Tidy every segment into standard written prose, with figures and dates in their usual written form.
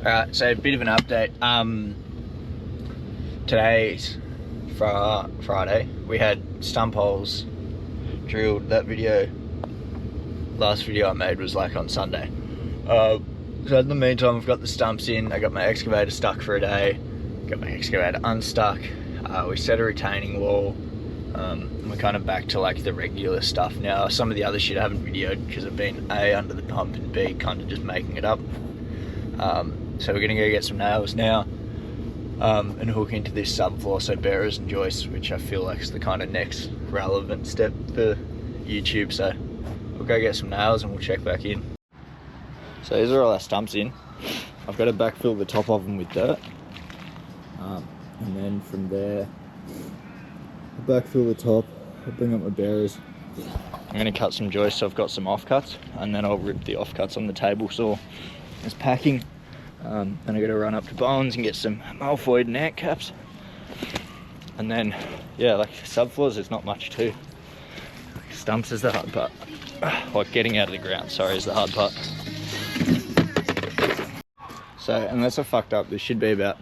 Alright, so a bit of an update. Today's Friday. We had stump holes drilled. That last video I made was like on Sunday. So in the meantime, I've got the stumps in. I got my excavator stuck for a day. Got my excavator unstuck. We set a retaining wall. We're kind of back to like the regular stuff now. Some of the other shit I haven't videoed because I've been A, under the pump, and B, kind of just making it up. So we're gonna go get some nails now and hook into this subfloor, so bearers and joists, which I feel like is the kind of next relevant step for YouTube. So we'll go get some nails and we'll check back in. So these are all our stumps in. I've got to backfill the top of them with dirt, and then from there I'll backfill the top. I'll bring up my bearers. I'm going to cut some joists, so I've got some offcuts, and then I'll rip the offcuts on the table saw as packing. Then I got to run up to Bones and get some malfoid and ant caps, and then yeah, like subfloors, there's not much to. Stumps is the hard part. Like getting out of the ground, sorry, is the hard part. So unless I fucked up, this should be about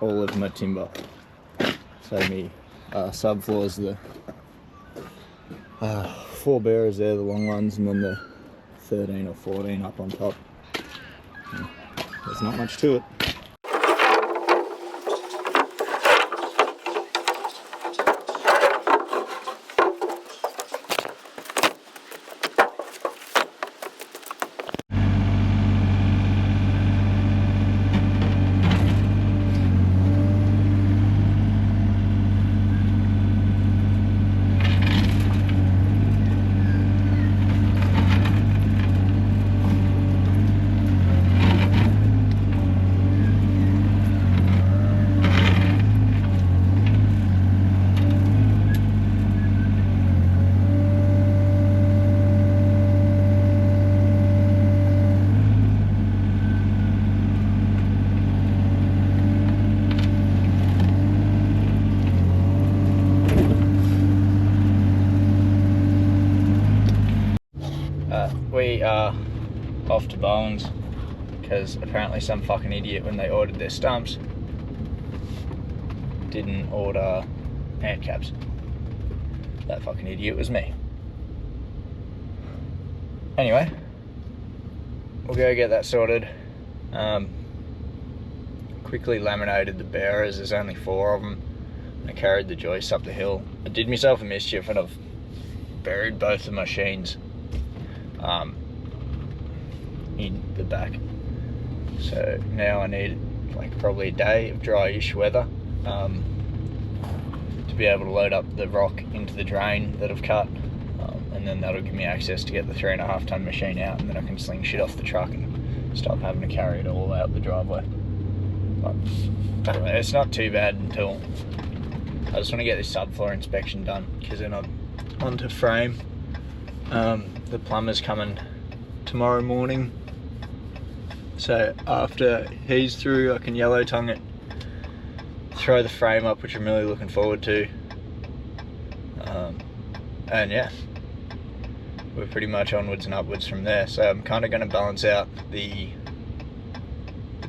all of my timber. So me subfloors, the 4 bearers there, the long ones, and then the 13 or 14 up on top. There's not much to it. We are off to Bones because apparently some fucking idiot, when they ordered their stumps, didn't order ant caps. That fucking idiot was me. Anyway, we'll go get that sorted. Quickly laminated the bearers, there's only 4 of them. I carried the joists up the hill. I did myself a mischief and I've buried both the machines in the back. So now I need like probably a day of dryish weather to be able to load up the rock into the drain that I've cut, and then that'll give me access to get the 3.5 ton machine out, and then I can sling shit off the truck and stop having to carry it all out the driveway. But anyway, it's not too bad until I just want to get this subfloor inspection done, because then I'm onto frame. The plumber's coming tomorrow morning, so after he's through I can yellow tongue it, throw the frame up, which I'm really looking forward to, and yeah, we're pretty much onwards and upwards from there. So I'm kind of going to balance out the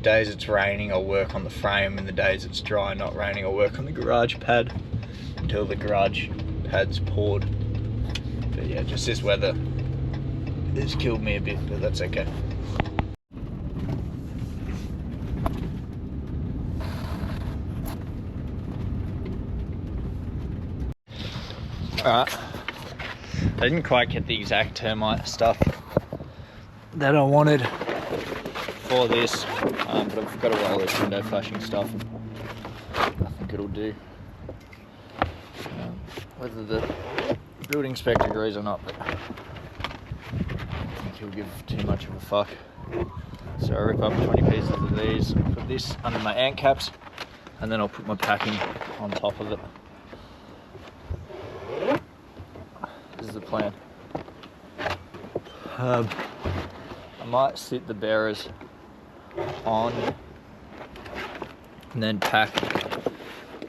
days it's raining I'll work on the frame, and the days it's dry not raining I'll work on the garage pad until the garage pad's poured. But yeah, just this weather has killed me a bit, but that's okay. Alright, I didn't quite get the exact termite stuff that I wanted for this, but I've got a roll of window flashing stuff. I think it'll do. Whether the building inspector agrees or not, but I think he'll give too much of a fuck. So I rip up 20 pieces of these, put this under my ant caps, and then I'll put my packing on top of it. This is the plan. I might sit the bearers on and then pack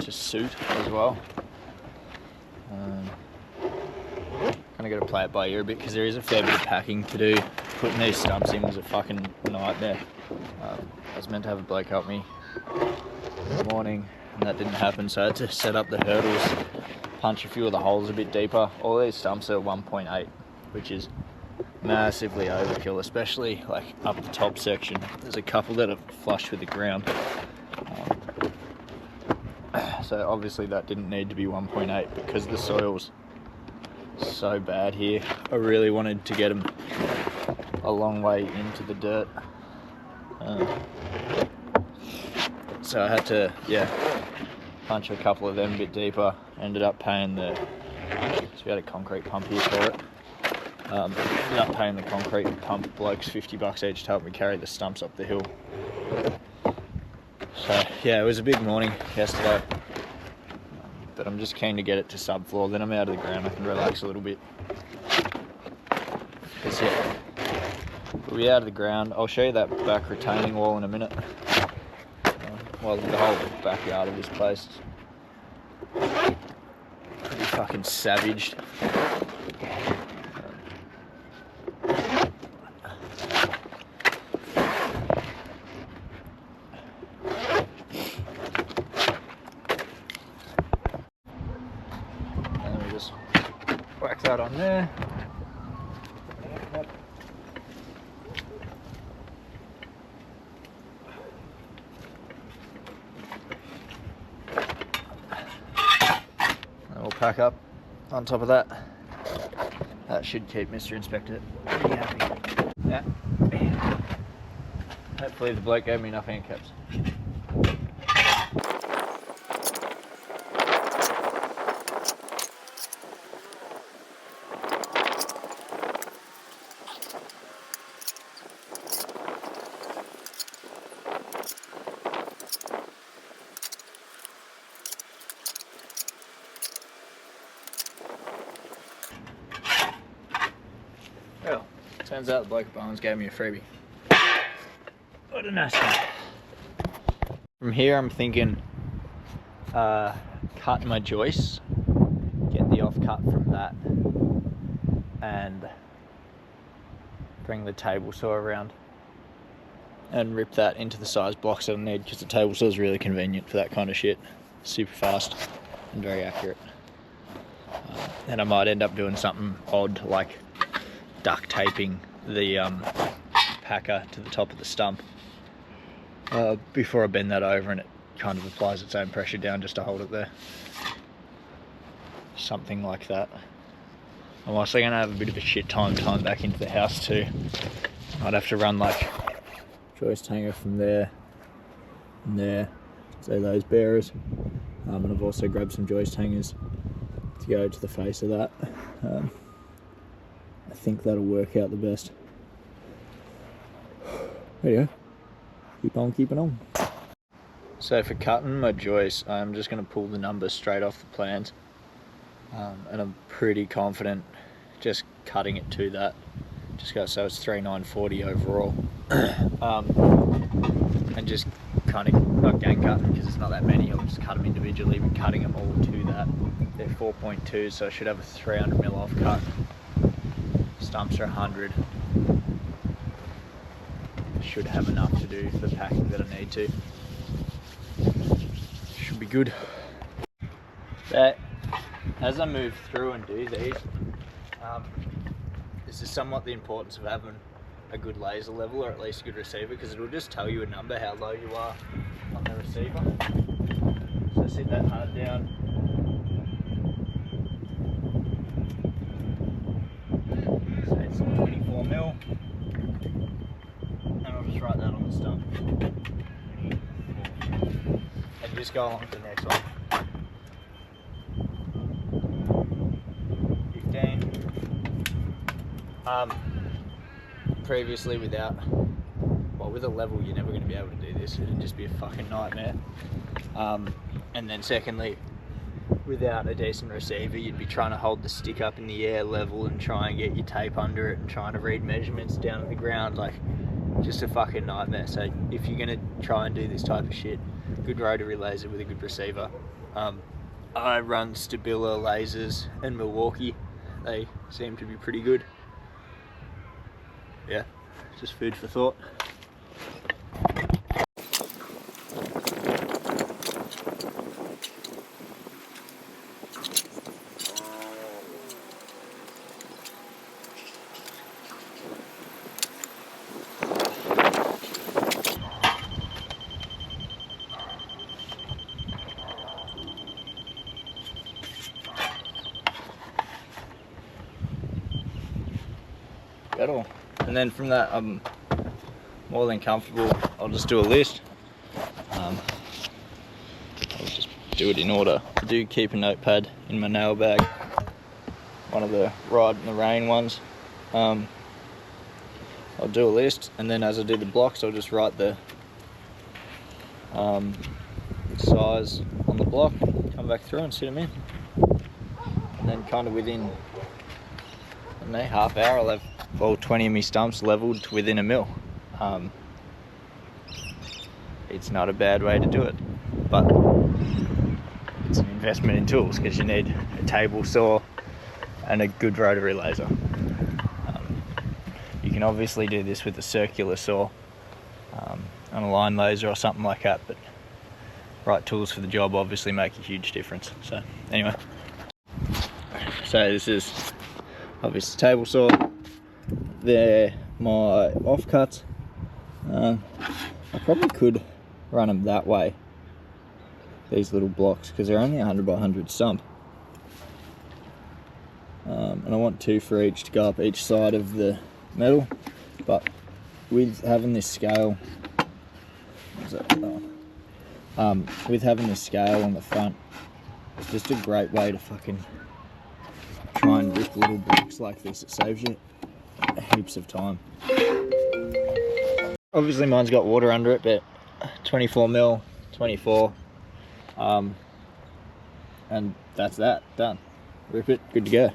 to suit as well. Kind of got to play it by ear a bit because there is a fair bit of packing to do putting these stumps in was a fucking nightmare. I was meant to have a bloke help me in the morning, and that didn't happen, so I had to set up the hurdles, punch a few of the holes a bit deeper. All these stumps are 1.8, which is massively overkill, especially like up the top section. There's a couple that are flush with the ground. So obviously that didn't need to be 1.8 because the soil's so bad here. I really wanted to get them a long way into the dirt. So I had to, punch a couple of them a bit deeper. Ended up paying so we had a concrete pump here for it. Ended up paying the concrete pump blokes $50 each to help me carry the stumps up the hill. So yeah, it was a big morning yesterday. But I'm just keen to get it to subfloor, then I'm out of the ground, I can relax a little bit. That's it. We'll be out of the ground. I'll show you that back retaining wall in a minute. Well, the whole backyard of this place is pretty fucking savaged. Whack that on there. And we'll pack up on top of that. That should keep Mr. Inspector pretty happy. Yeah. Hopefully the bloke gave me enough hand caps. Well, turns out the bloke at Bowen's gave me a freebie. What a nice guy. From here I'm thinking cut my joists, get the offcut from that, and bring the table saw around and rip that into the size blocks that I need, because the table saw is really convenient for that kind of shit. Super fast and very accurate. And I might end up doing something odd like duct taping the packer to the top of the stump before I bend that over, and it kind of applies its own pressure down just to hold it there. Something like that. I'm also going to have a bit of a shit time back into the house too. I'd have to run like joist hanger from there and there, so those bearers, and I've also grabbed some joist hangers to go to the face of that. I think that'll work out the best. There you go. Keep on keeping on. So for cutting my joist, I'm just going to pull the numbers straight off the plans, and I'm pretty confident just cutting it to that. Just go so it's 3,940 overall, and just kind of not gang cutting because it's not that many. I'll just cut them individually, but cutting them all to that. They're 4.2, so I should have a 300mm off cut. Stumps are 100. Should have enough to do the packing that I need to. Should be good. But as I move through and do these, this is somewhat the importance of having a good laser level, or at least a good receiver, because it will just tell you a number how low you are on the receiver. So sit that hard down. So it's 24mm, and I'll just write that on the stump. 24. And just go along to the next one. 15. Previously with a level you're never going to be able to do this. It'd just be a fucking nightmare. And then secondly, without a decent receiver, you'd be trying to hold the stick up in the air level and try and get your tape under it and trying to read measurements down at the ground, like just a fucking nightmare. So if you're going to try and do this type of shit, good rotary laser with a good receiver. I run Stabila lasers in Milwaukee. They seem to be pretty good. Yeah. just food for thought. At all. And then from that, I'm more than comfortable. I'll just do a list. I'll just do it in order. I do keep a notepad in my nail bag, one of the ride in the rain ones. I'll do a list, and then as I do the blocks, I'll just write the size on the block, come back through and sit them in, and then kind of within, I don't know, half hour I'll have all 20 of my stumps levelled to within a mil. It's not a bad way to do it, but it's an investment in tools because you need a table saw and a good rotary laser. You can obviously do this with a circular saw and a line laser or something like that, but right tools for the job obviously make a huge difference. So anyway, so this is obviously table saw. They're my offcuts. I probably could run them that way, these little blocks, because they're only 100 by 100 stump. And I want 2 for each to go up each side of the metal, but with having this scale, with having this scale on the front, it's just a great way to fucking try and rip little blocks like this. It saves you heaps of time. Obviously mine's got water under it, but 24 mil, 24, and that's that, done. Rip it, good to go.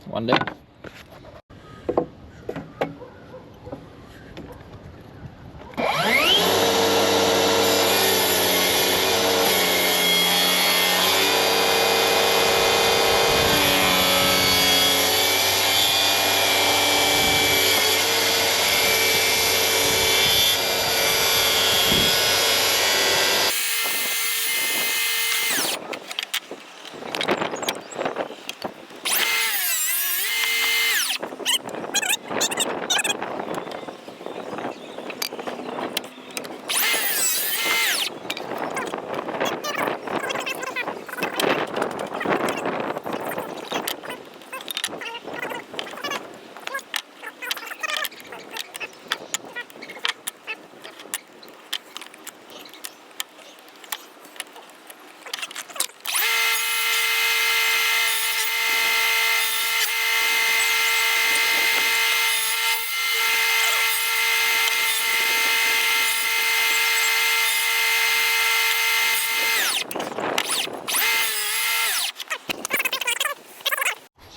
One day.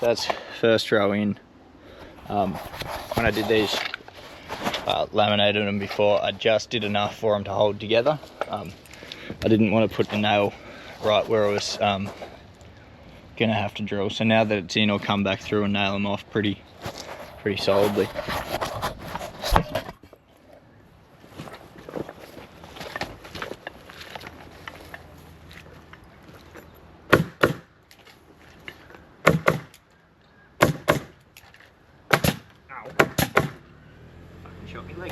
So that's first row in. When I did these, laminated them before, I just did enough for them to hold together. I didn't want to put the nail right where I was gonna have to drill. So now that it's in, I'll come back through and nail them off pretty solidly. Shot me leg.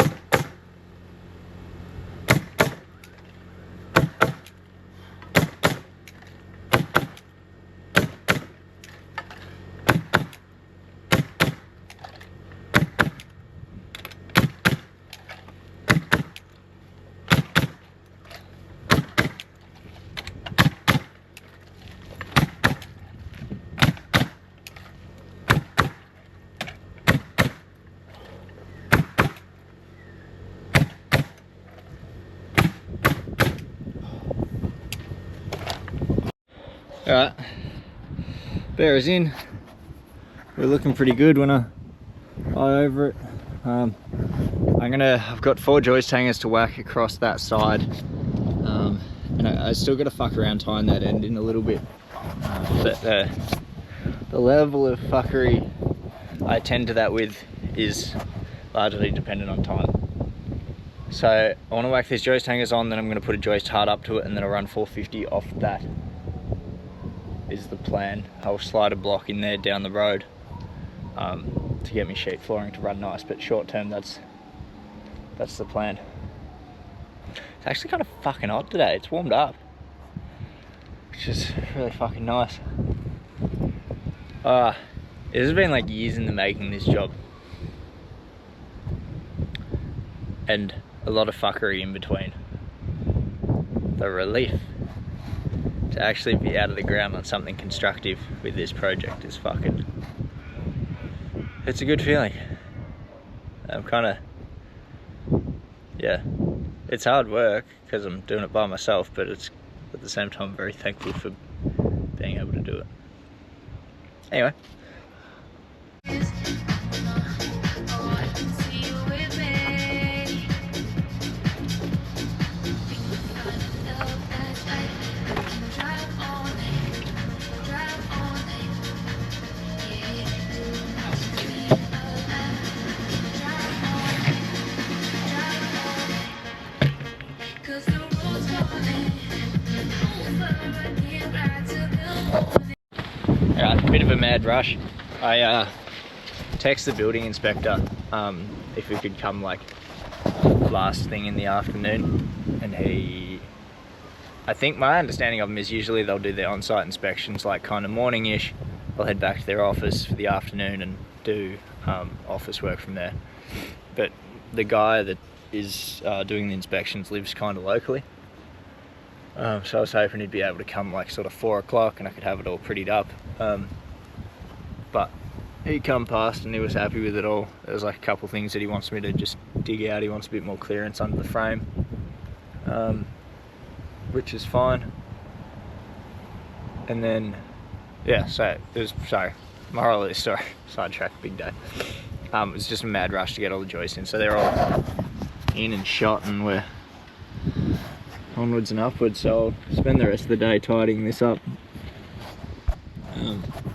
Alright, bear is in. We're looking pretty good when I lie over it. I've got 4 joist hangers to whack across that side, and I still got to fuck around tying that end in a little bit, but the level of fuckery I tend to that with is largely dependent on time. So I want to whack these joist hangers on, then I'm going to put a joist hard up to it, and then I'll run 450 off that is the plan. I'll slide a block in there down the road to get me sheet flooring to run nice, but short term that's the plan. It's actually kind of fucking hot today. It's warmed up, which is really fucking nice. It has been like years in the making, this job, and a lot of fuckery in between. The relief to actually be out of the ground on something constructive with this project is fucking, it's a good feeling. I'm kind of, yeah, it's hard work because I'm doing it by myself, but it's at the same time very thankful for being able to do it. Anyway. Alright, a bit of a mad rush. I texted the building inspector if we could come like last thing in the afternoon, and I think my understanding of them is usually they'll do their on-site inspections like kind of morning-ish. They'll head back to their office for the afternoon and do office work from there. But the guy that is doing the inspections lives kind of locally. So I was hoping he'd be able to come like sort of 4 o'clock and I could have it all prettied up. But he come past and he was happy with it all. There was like a couple things that he wants me to just dig out. He wants a bit more clearance under the frame, which is fine. And then, yeah, so there's, sorry, moral of the story, sidetrack, big day. It was just a mad rush to get all the joists in. So they're all in and shot and we're onwards and upwards, so I'll spend the rest of the day tidying this up.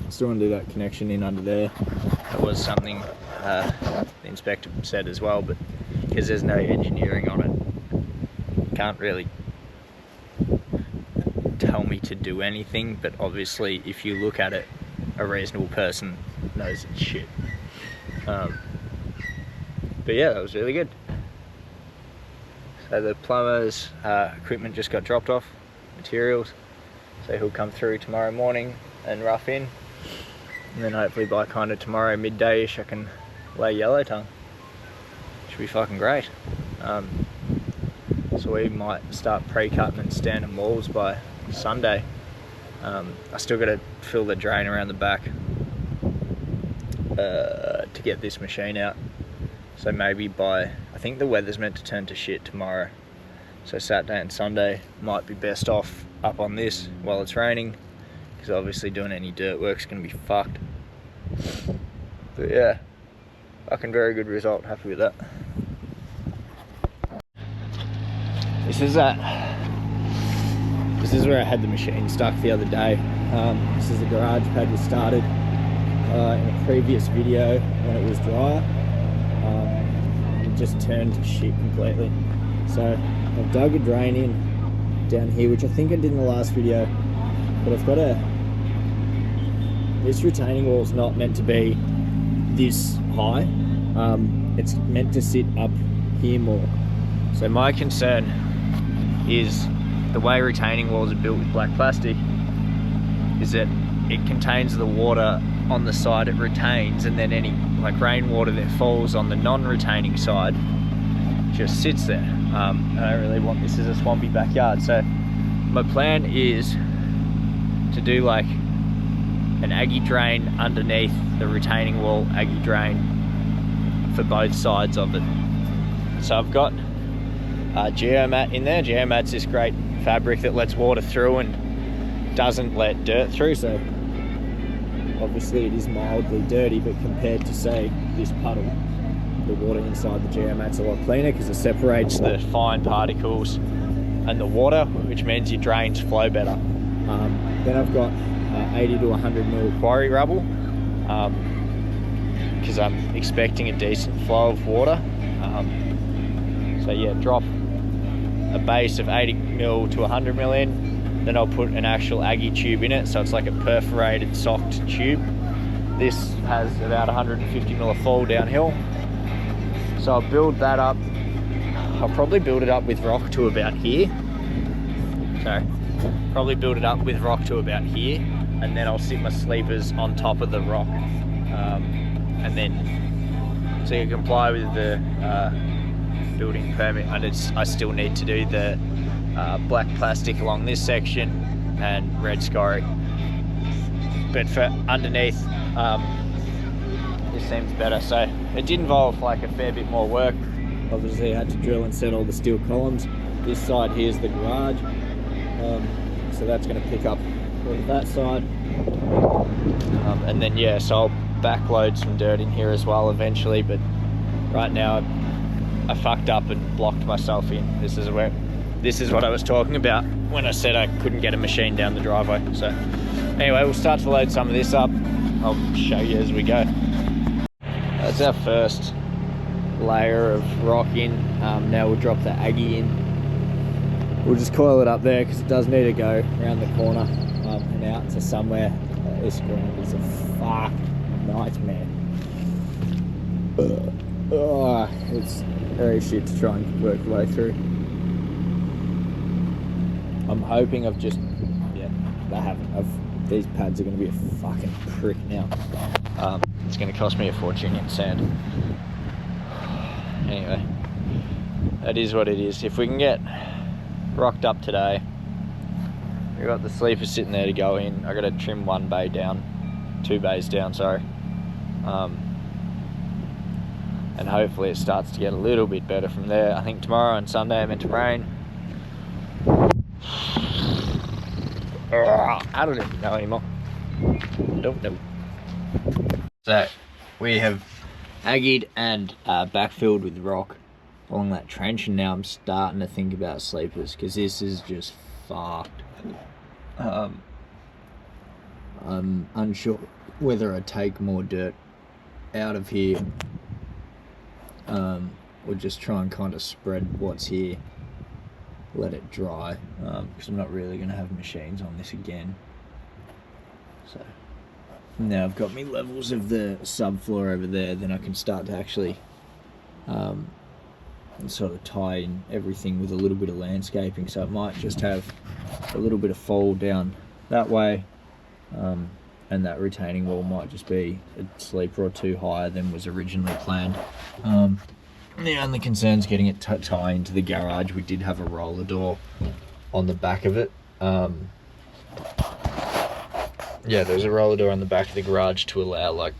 Still want to do that connection in under there. That was something the inspector said as well, but because there's no engineering on it, can't really tell me to do anything, but obviously if you look at it, a reasonable person knows it's shit. But yeah, that was really good. So the plumber's equipment just got dropped off, materials, so he'll come through tomorrow morning and rough in, and then hopefully by kind of tomorrow midday-ish I can lay yellow tongue. Should be fucking great. So we might start pre-cutting and standing walls by Sunday. I still got to fill the drain around the back to get this machine out. So maybe by, I think the weather's meant to turn to shit tomorrow, so Saturday and Sunday might be best off up on this while it's raining, because obviously doing any dirt work's going to be fucked. But yeah, fucking very good result, happy with that. This is where I had the machine stuck the other day. This is the garage pad we started in a previous video when it was drier. It just turned to shit completely. So I've dug a drain in down here, which I think I did in the last video, but I've got this retaining wall is not meant to be this high. It's meant to sit up here more. So my concern is the way retaining walls are built with black plastic is that it contains the water on the side it retains, and then any like rainwater that falls on the non-retaining side just sits there. I don't really want this as a swampy backyard, so my plan is to do like an Aggie drain underneath the retaining wall, Aggie drain for both sides of it. So I've got Geomat in there. Geomat's this great fabric that lets water through and doesn't let dirt through, so obviously it is mildly dirty, but compared to, say, this puddle, the water inside the geomat's a lot cleaner because it separates the fine particles and the water, which means your drains flow better. Then I've got 80 to 100 mil quarry rubble, because I'm expecting a decent flow of water. So yeah, drop a base of 80 mil to 100 mil in, then I'll put an actual Aggie tube in it, so it's like a perforated socked tube. This has about 150 mil of fall downhill. So I'll build that up. I'll probably build it up with rock to about here. Sorry. Probably build it up with rock to about here, and then I'll sit my sleepers on top of the rock. And then, so you comply with the building permit. I still need to do the black plastic along this section and red scurry. But for underneath, this seems better. So it did involve like a fair bit more work. Obviously I had to drill and set all the steel columns. This side here is the garage. So that's going to pick up all that side. And then yeah, so I'll backload some dirt in here as well eventually, but right now I fucked up and blocked myself in. This is what I was talking about when I said I couldn't get a machine down the driveway. So anyway, we'll start to load some of this up. I'll show you as we go. That's our first layer of rock in. Now we'll drop the Aggie in. We'll just coil it up there because it does need to go around the corner and out to somewhere. This ground is a fucking nightmare. It's very shit to try and work the way through. I'm hoping I've just, yeah, I haven't. These pads are going to be a fucking prick now. It's going to cost me a fortune in sand. Anyway, that is what it is. If we can get rocked up today, we've got the sleeper sitting there to go in. I got to trim two bays down, sorry. And hopefully it starts to get a little bit better from there. I think tomorrow and Sunday are meant to rain. I don't even know anymore. Don't know. So we have aggied and backfilled with rock along that trench, and now I'm starting to think about sleepers because this is just fucked. I'm unsure whether I take more dirt out of here or just try and kind of spread what's here, let it dry, because I'm not really going to have machines on this again. So now I've got me levels of the subfloor over there, then I can start to actually sort of tie in everything with a little bit of landscaping. So it might just have a little bit of fall down that way, and that retaining wall might just be a sleeper or two higher than was originally planned. The only concern is getting it to tie into the garage. We did have a roller door on the back of it. Yeah, there's a roller door on the back of the garage to allow like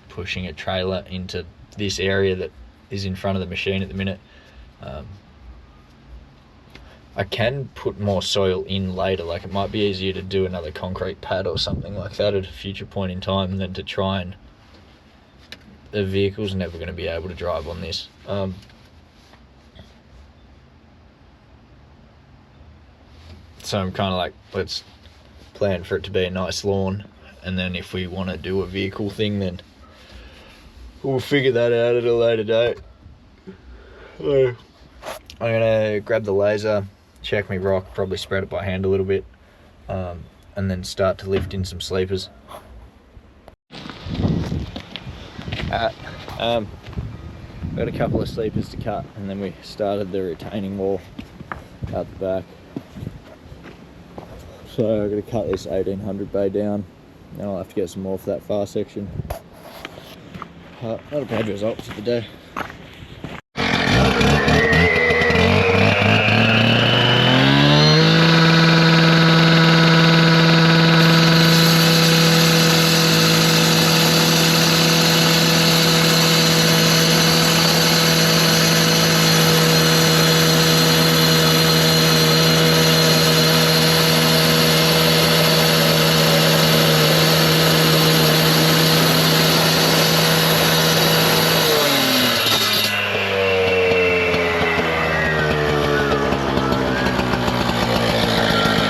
pushing a trailer into this area that is in front of the machine at the minute. I can put more soil in later, like it might be easier to do another concrete pad or something like that at a future point in time than to try and, the vehicle's never going to be able to drive on this. So I'm kind of like, let's plan for it to be a nice lawn, and then if we want to do a vehicle thing, then we'll figure that out at a later date. So I'm gonna grab the laser, check my rock, probably spread it by hand a little bit, and then start to lift in some sleepers. Got a couple of sleepers to cut, and then we started the retaining wall out the back. So I'm going to cut this 1800 bay down, and I'll have to get some more for that far section. Not a bad result for the day.